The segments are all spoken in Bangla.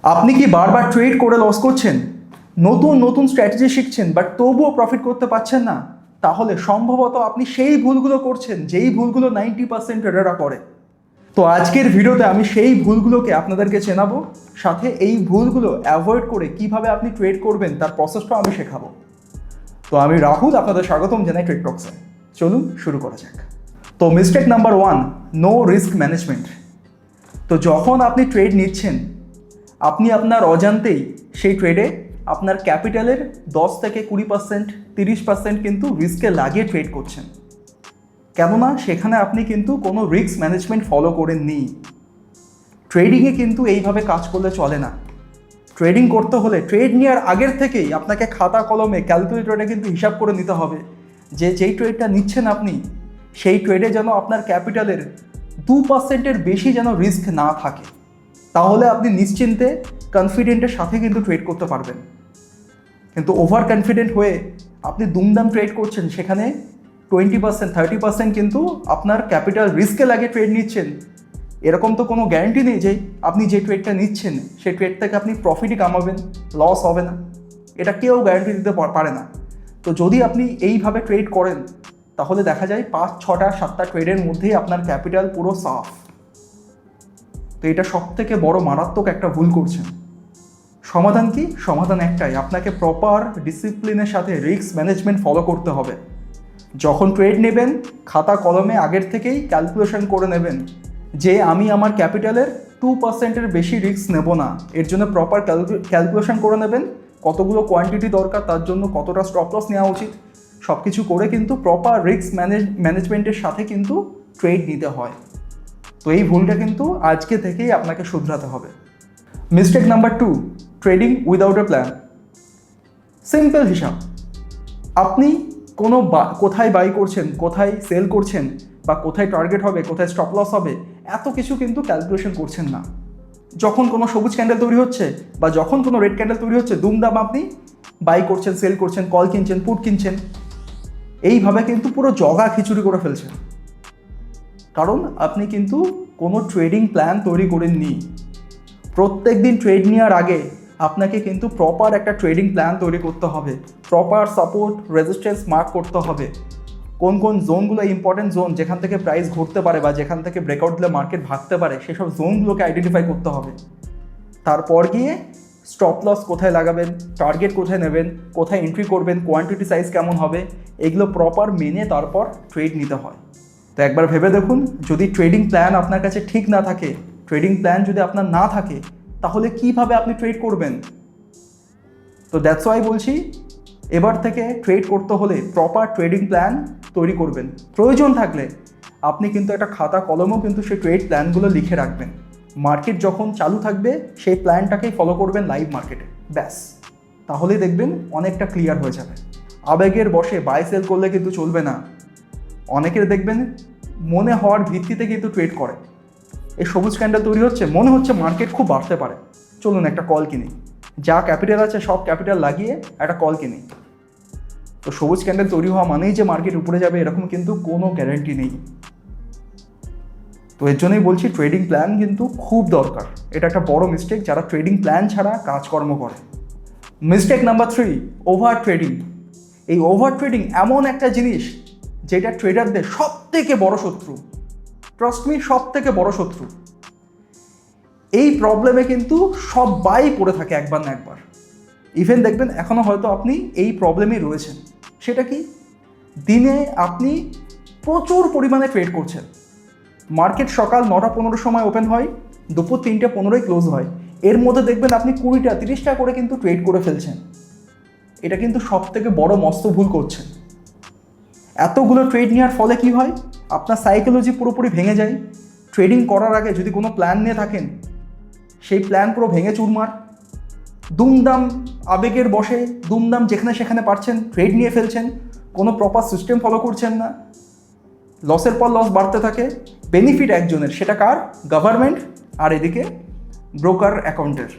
আপনি কি বারবার ট্রেড করে লস করছেন, নতুন নতুন স্ট্র্যাটেজি শিখছেন বাট তবুও প্রফিট করতে পারছেন না? তাহলে সম্ভবত আপনি সেই ভুলগুলো করছেন যেই ভুলগুলো 90% ট্রেডাররা করে। তো আজকের ভিডিওতে আমি সেই ভুলগুলোকে আপনাদেরকে চেনাবো, সাথে এই ভুলগুলো অ্যাভয়েড করে কিভাবে আপনি ট্রেড করবেন তার প্রসেসটাও আমি শেখাবো। তো আমি রাহুল, আপনাদের স্বাগতম জানাই ট্রেড টক্সে। চলুন শুরু করা যাক। তো mistake number 1, no risk management. তো যখন আপনি ট্রেড নিচ্ছেন, আপনি আপনার অজান্তেই সেই ট্রেডে আপনার ক্যাপিটালের 10 থেকে 20%, 30% কিন্তু রিস্কে লাগিয়ে ট্রেড করছেন। কেননা সেখানে আপনি কিন্তু কোনো রিস্ক ম্যানেজমেন্ট ফলো করেননি। ট্রেডিংয়ে কিন্তু এইভাবে কাজ করলে চলে না। ট্রেডিং করতে হলে ট্রেড নেওয়ার আগের থেকেই আপনাকে খাতা কলমে ক্যালকুলেটরে কিন্তু হিসাব করে নিতে হবে যে যেই ট্রেডটা নিচ্ছেন আপনি, সেই ট্রেডে যেন আপনার ক্যাপিটালের 2%-এর বেশি যেন রিস্ক না থাকে। তাহলে আপনি নিশ্চিন্তে কনফিডেন্টের সাথে কিন্তু ট্রেড করতে পারবেন। কিন্তু ওভার কনফিডেন্ট হয়ে আপনি দুমদাম ট্রেড করছেন, সেখানে 20%, 30% কিন্তু আপনার ক্যাপিটাল রিস্কে লাগে ট্রেড নিচ্ছেন। এরকম তো কোনো গ্যারান্টি নেই যে আপনি যে ট্রেডটা নিচ্ছেন সেই ট্রেড থেকে আপনি প্রফিটই কামাবেন, লস হবে না। এটা কেউ গ্যারান্টি দিতে পারে না। তো যদি আপনি এইভাবে ট্রেড করেন, তাহলে দেখা যায় 5, 6টা, 7টা ট্রেডের মধ্যেই আপনার ক্যাপিটাল পুরো সাফ। তো এটা সবথেকে বড় মারাত্মক একটা ভুল করছেন। সমাধান কি? সমাধান একটাই, আপনাকে প্রপার ডিসিপ্লিনের সাথে রিস্ক ম্যানেজমেন্ট ফলো করতে হবে। যখন ট্রেড নেবেন, খাতা কলমে আগের থেকেই ক্যালকুলেশন করে নেবেন যে আমি আমার ক্যাপিটালের 2%-এর বেশি রিস্ক নেব না। এর জন্য প্রপার ক্যালকুলেশন করে নেবেন কতগুলো কোয়ান্টিটি দরকার, তার জন্য কতটা স্টপ লস নেওয়া উচিত। সব কিছু করে কিন্তু প্রপার রিস্ক ম্যানেজমেন্টের সাথে কিন্তু ট্রেড নিতে হয়। তো এই ভুলটা কিন্তু আজকে থেকেই আপনাকে শুধরাতে হবে। Mistake number 2, trading without a plan. Simple হিসাব, আপনি কোনো কোথায় বাই করছেন, কোথায় সেল করছেন, বা কোথায় টার্গেট হবে, কোথায় স্টপ লস হবে, এত কিছু কিন্তু ক্যালকুলেশন করছেন না। যখন কোনো সবুজ ক্যান্ডেল তৈরি হচ্ছে বা যখন কোনো রেড ক্যান্ডেল তৈরি হচ্ছে, দুমদাম আপনি বাই করছেন, সেল করছেন, কল কিনছেন, পুট কিনছেন। এইভাবে কিন্তু পুরো জগা খিচুড়ি করে ফেলছেন, কারণ আপনি কিন্তু কোনো ট্রেডিং প্ল্যান তৈরি করেননি। প্রত্যেক দিন ট্রেড নেওয়ার আগে আপনাকে কিন্তু প্রপার একটা ট্রেডিং প্ল্যান তৈরি করতে হবে। প্রপার সাপোর্ট, রেজিস্ট্যান্স মার্ক করতে হবে। কোন কোন জোনগুলো ইম্পর্টেন্ট জোন, যেখান থেকে প্রাইস ঘুরতে পারে বা যেখান থেকে ব্রেকআউট দিলে মার্কেট ভাগতে পারে, সেসব জোনগুলোকে আইডেন্টিফাই করতে হবে। তারপর গিয়ে স্টপ লস কোথায় লাগাবেন, টার্গেট কোথায় নেবেন, কোথায় এন্ট্রি করবেন, কোয়ান্টিটি সাইজ কেমন হবে, এগুলো প্রপার মেনে তারপর ট্রেড নিতে হয়। তো একবার ভেবে দেখুন, যদি ট্রেডিং প্ল্যান আপনার কাছে ঠিক না থাকে, ট্রেডিং প্ল্যান যদি আপনার না থাকে, তাহলে কিভাবে আপনি ট্রেড করবেন? তো দ্যাটস ওয়াই বলছি, এবার থেকে ট্রেড করতে হলে প্রপার ট্রেডিং প্ল্যান তৈরি করবেন। প্রয়োজন থাকলে আপনি কিন্তু একটা খাতা কলমও কিন্তু সেই ট্রেড প্ল্যানগুলো লিখে রাখবেন। মার্কেট যখন চালু থাকবে সেই প্ল্যানটাকেই ফলো করবেন লাইভ মার্কেটে, ব্যাস। তাহলেই দেখবেন অনেকটা ক্লিয়ার হয়ে যাবে। আবেগের বশে বাই সেল করলে কিন্তু চলবে না। অনেকের দেখবেন মনে হওয়ার ভিত্তিতে কিন্তু ট্রেড করে। এই সবুজ ক্যান্ডেল তৈরি হচ্ছে, মনে হচ্ছে মার্কেট খুব বাড়তে পারে, চলুন একটা কল কিনি। যা ক্যাপিটাল আছে সব ক্যাপিটাল লাগিয়ে একটা কল কিনি। তো সবুজ ক্যান্ডেল তৈরি হওয়া মানেই যে মার্কেট উপরে যাবে এরকম কিন্তু কোনো গ্যারান্টি নেই। তো এর জন্যই বলছি ট্রেডিং প্ল্যান কিন্তু খুব দরকার। এটা একটা বড় মিস্টেক যারা ট্রেডিং প্ল্যান ছাড়া কাজকর্ম করে। Mistake number 3, over trading. এই ওভার ট্রেডিং এমন একটা জিনিস যেটা ট্রেডারদের সব থেকে বড় শত্রু। ট্রাস্ট মি, সব থেকে বড় শত্রু। এই প্রবলেমে কিন্তু সবাই পড়ে থাকে একবার না একবার। ইভেন দেখবেন এখনও হয়তো আপনি এই প্রবলেমেই রয়েছেন। সেটা কি? দিনে আপনি প্রচুর পরিমাণে ট্রেড করছেন। মার্কেট সকাল 9টা 15 সময় ওপেন হয়, দুপুর 3টে 15 ক্লোজ হয়। এর মধ্যে দেখবেন আপনি 20টা 30টা করে কিন্তু ট্রেড করে ফেলছেন। এটা কিন্তু সব থেকে বড় মস্ত ভুল করছেন। এতগুলো ট্রেড নেওয়ার ফলে কি হয়? আপনার সাইকোলজি পুরোপুরি ভেঙে যায়। ট্রেডিং করার আগে যদি কোনো প্ল্যান নিয়ে থাকেন, সেই প্ল্যান পুরো ভেঙে চুরমার। দুমদাম আবেগের বশে দুমদাম যেখানে সেখানে পারছেন ট্রেড নিয়ে ফেলছেন, কোনো প্রপার সিস্টেম ফলো করছেন না। লসের পর লস বাড়তে থাকে। বেনিফিট একজনের, সেটা কার? গভর্নমেন্ট, আর এদিকে ব্রোকার অ্যাকাউন্টের।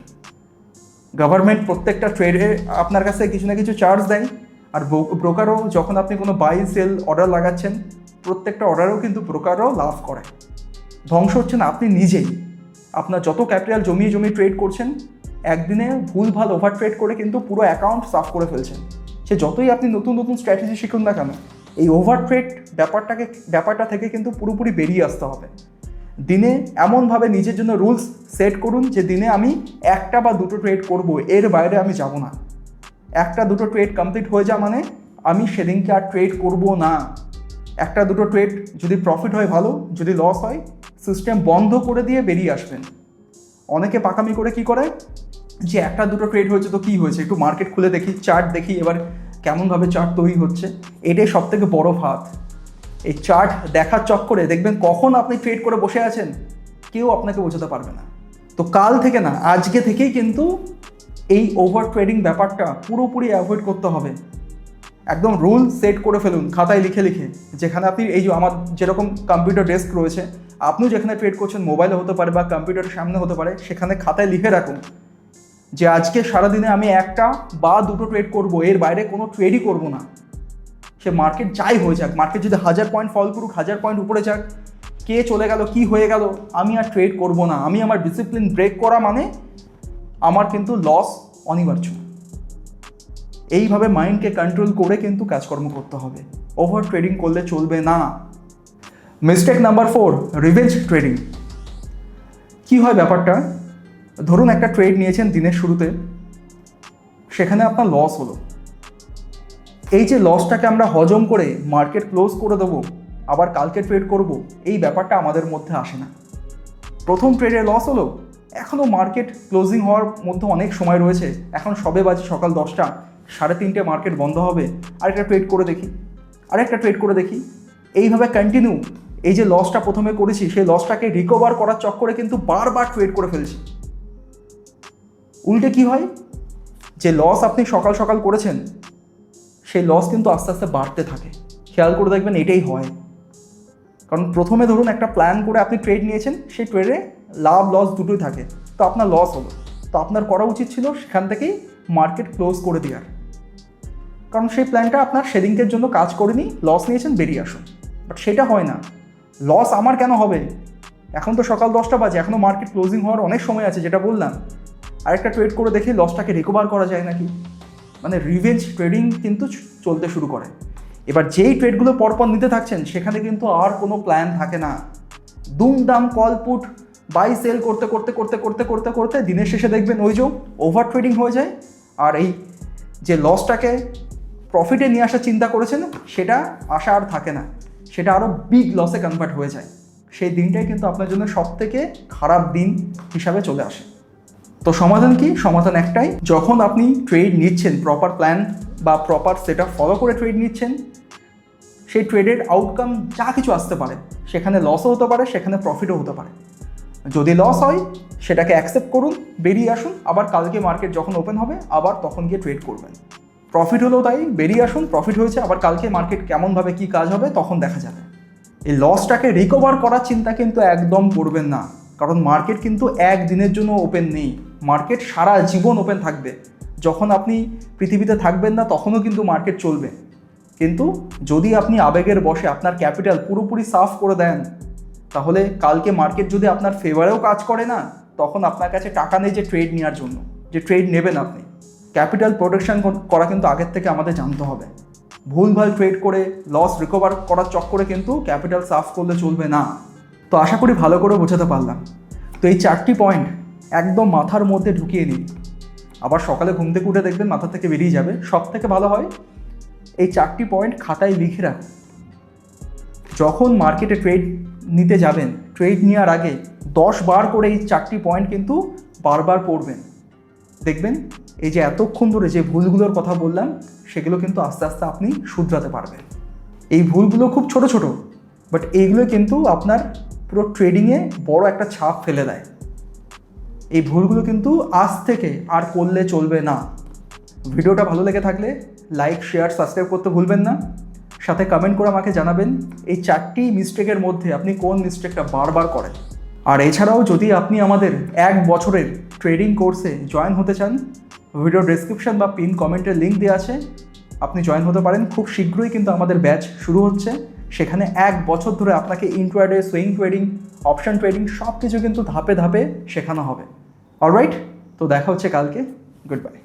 গভর্নমেন্ট প্রত্যেকটা ট্রেডে আপনার কাছে কিছু না কিছু চার্জ দেয়, আর ব্রোকারও যখন আপনি কোনো বাই সেল অর্ডার লাগাচ্ছেন, প্রত্যেকটা অর্ডারেও কিন্তু ব্রোকারও লাভ করে। ধ্বংস হচ্ছেন আপনি নিজেই। আপনার যত ক্যাপিটাল জমিয়ে ট্রেড করছেন, একদিনে ভুলভাল ওভার ট্রেড করে কিন্তু পুরো অ্যাকাউন্ট সাফ করে ফেলছেন। সে যতই আপনি নতুন নতুন স্ট্র্যাটেজি শিখুন না কেন, এই ওভার ট্রেড ব্যাপারটা থেকে কিন্তু পুরোপুরি বেরিয়ে আসতে হবে। দিনে এমনভাবে নিজের জন্য রুলস সেট করুন যে দিনে আমি একটা বা দুটো ট্রেড করব, এর বাইরে আমি যাব না। একটা দুটো ট্রেড কমপ্লিট হয়ে যাওয়া মানে আমি সেদিনকে আর ট্রেড করব না। একটা দুটো ট্রেড যদি প্রফিট হয় ভালো, যদি লস হয় সিস্টেম বন্ধ করে দিয়ে বেরিয়ে আসবেন। অনেকে পাকামি করে কি করে, যে একটা দুটো ট্রেড হয়েছে তো কী হয়েছে, একটু মার্কেট খুলে দেখি, চার্ট দেখি, এবার কেমনভাবে চার্ট তৈরি হচ্ছে। এটাই সব থেকে বড় ফাঁদ। এই চার্ট দেখার চক্করে দেখবেন কখন আপনি ট্রেড করে বসে আছেন কেউ আপনাকে বোঝাতে পারবে না। তো কাল থেকে না, আজকে থেকেই কিন্তু এই ওভার ট্রেডিং ব্যাপারটা পুরোপুরি অ্যাভয়েড করতে হবে। একদম রুল সেট করে ফেলুন খাতায় লিখে লিখে, যেখানে আপনি এই যে আমার যেরকম কম্পিউটার ডেস্ক রয়েছে, আপনিও যেখানে ট্রেড করছেন মোবাইলে হতে পারে বা কম্পিউটারের সামনে হতে পারে, সেখানে খাতায় লিখে রাখুন যে আজকে সারাদিনে আমি একটা বা দুটো ট্রেড করব, এর বাইরে কোনো ট্রেডই করব না। সে মার্কেট যাই হয়ে যাক, মার্কেট যদি 1000 পয়েন্ট ফল করুক, 1000 পয়েন্ট উপরে যাক, কে চলে গেল কি হয়ে গেল, আমি আর ট্রেড করব না। আমি আমার ডিসিপ্লিন ব্রেক করা মানে আমার কিন্তু লস অনিবার্য। এইভাবে মাইন্ডকে কন্ট্রোল করে কিন্তু কাজকর্ম করতে হবে, ওভার ট্রেডিং করলে চলবে না। Mistake number 4, revenge trading. কি হয় ব্যাপারটা, ধরুন একটা ট্রেড নিয়েছেন দিনের শুরুতে, সেখানে আপনার লস হলো। এই যে লসটাকে আমরা হজম করে মার্কেট ক্লোজ করে দেবো, আবার কালকে ট্রেড করব, এই ব্যাপারটা আমাদের মধ্যে আসে না। প্রথম ট্রেডে লস হলো, এখনও মার্কেট ক্লোজিং হওয়ার মধ্যে অনেক সময় রয়েছে, এখন সবে বাজে সকাল 10টা, 3:30 মার্কেট বন্ধ হবে, আরেকটা ট্রেড করে দেখি, আরেকটা ট্রেড করে দেখি। এইভাবে কন্টিনিউ এই যে লসটা প্রথমে করেছি, সেই লসটাকে রিকভার করার চক্করে কিন্তু বারবার ট্রেড করে ফেলছি। উল্টে কি হয়, যে লস আপনি সকাল সকাল করেছেন, সেই লস কিন্তু আস্তে আস্তে বাড়তে থাকে। খেয়াল করে দেখবেন এটাই হয়। কারণ প্রথমে ধরুন একটা প্ল্যান করে আপনি ট্রেড নিয়েছেন, সেই ট্রেডে লাভ লস দুটোই থাকে, তো আপনার লস হলো, তো আপনার করা উচিত ছিল সেখান থেকেই মার্কেট ক্লোজ করে দেওয়ার। কারণ সেই প্ল্যানটা আপনার সেদিনকের জন্য কাজ করেনি, লস নিয়েছেন, বেরিয়ে আসুন। বাট সেটা হয় না। লস আমার কেন হবে, এখন তো সকাল 10টা বাজে, এখনও মার্কেট ক্লোজিং হওয়ার অনেক সময় আছে, যেটা বললাম। আরেকটা ট্রেড করে দেখি লসটাকে রিকভার করা যায় নাকি। মানে রিভেঞ্জ ট্রেডিং কিন্তু চলতে শুরু করে। এবার যেই ট্রেডগুলো পরপর নিতে থাকছেন, সেখানে কিন্তু আর কোনো প্ল্যান থাকে না। দুমদাম কল পুট বাই সেল করতে করতে করতে করতে করতে করতে দিনের শেষে দেখবেন ওই যে ওভার ট্রেডিং হয়ে যায়, আর এই যে লসটাকে প্রফিটে নিয়ে আসার চিন্তা করেছেন, সেটা আশা আর থাকে না, সেটা আরও বিগ লসে কনভার্ট হয়ে যায়। সেই দিনটাই কিন্তু আপনার জন্য সবথেকে খারাপ দিন হিসাবে চলে আসে। তো সমাধান কি? সমাধান একটাই, যখন আপনি ট্রেড নিচ্ছেন, প্রপার প্ল্যান বা প্রপার সেট আপ ফলো করে ট্রেড নিচ্ছেন, সেই ট্রেডের আউটকাম যা কিছু আসতে পারে, সেখানে লসও হতে পারে, সেখানে প্রফিটও হতে পারে। যদি লস হয় সেটাকে অ্যাকসেপ্ট করুন, বেরিয়ে আসুন, আবার কালকে মার্কেট যখন ওপেন হবে আবার তখন গিয়ে ট্রেড করবেন। প্রফিট হলেও তাই, বেরিয়ে আসুন, প্রফিট হয়েছে, আবার কালকে মার্কেট কেমনভাবে কী কাজ হবে তখন দেখা যাবে। এই লসটাকে রিকভার করার চিন্তা কিন্তু একদম করবেন না, কারণ মার্কেট কিন্তু একদিনের জন্য ওপেন নেই, মার্কেট সারা জীবন ওপেন থাকবে। যখন আপনি পৃথিবীতে থাকবেন না তখনও কিন্তু মার্কেট চলবে। কিন্তু যদি আপনি আবেগের বশে আপনার ক্যাপিটাল পুরোপুরি সাফ করে দেন, তাহলে কালকে মার্কেট যদি আপনার ফেভারেও কাজ করে না, তখন আপনার কাছে টাকা নেই যে ট্রেড নেওয়ার জন্য, যে ট্রেড নেবেন আপনি। ক্যাপিটাল প্রোটেকশন করা কিন্তু আগের থেকে আমাদের জানতে হবে। ভুলভাল ট্রেড করে লস রিকভার করার চক্করে কিন্তু ক্যাপিটাল সাফ করলে চলবে না। তো আশা করি ভালো করে বোঝাতে পারলাম। তো এই 4টি পয়েন্ট একদম মাথার মধ্যে ঢুকিয়ে নিন, আবার সকালে ঘুম থেকে উঠে দেখবেন মাথা থেকে বেরিয়ে যাবে। সব থেকে ভালো হয় এই 4টি পয়েন্ট খাতায় লিখে রাখুন। যখন মার্কেটে ট্রেড নিতে যাবেন, ট্রেড নেওয়ার আগে 10 বার করে এই 4টি পয়েন্ট কিন্তু বারবার পড়বেন। দেখবেন এই যে এতক্ষণ ধরে যে ভুলগুলোর কথা বললাম, সেগুলো কিন্তু আস্তে আস্তে আপনি শুধরাতে পারবেন। এই ভুলগুলো খুব ছোট ছোট, বাট এইগুলো কিন্তু আপনার পুরো ট্রেডিংয়ে বড় একটা ছাপ ফেলে দেয়। এই ভুলগুলো কিন্তু আজ থেকে আর করলে চলবে না। ভিডিওটা ভালো লেগে থাকলে লাইক, শেয়ার, সাবস্ক্রাইব করতে ভুলবেন না। সাথে কমেন্ট করে আমাকে জানাবেন এই 4টি মিস্টেকের মধ্যে আপনি কোন মিস্টেকটা বারবার করেন। আর এছাড়াও যদি আপনি আমাদের 1 বছরের ট্রেডিং কোর্সে জয়েন হতে চান, ভিডিও ডেসক্রিপশন বা পিন কমেন্টের লিঙ্ক দেওয়া আছে, আপনি জয়েন হতে পারেন। খুব শীঘ্রই কিন্তু আমাদের ব্যাচ শুরু হচ্ছে। সেখানে 1 বছর ধরে আপনাকে intraday, swing trading, option trading সব কিছু কিন্তু ধাপে ধাপে শেখানো হবে। অলরাইট, তো দেখা হচ্ছে কালকে। Good bye.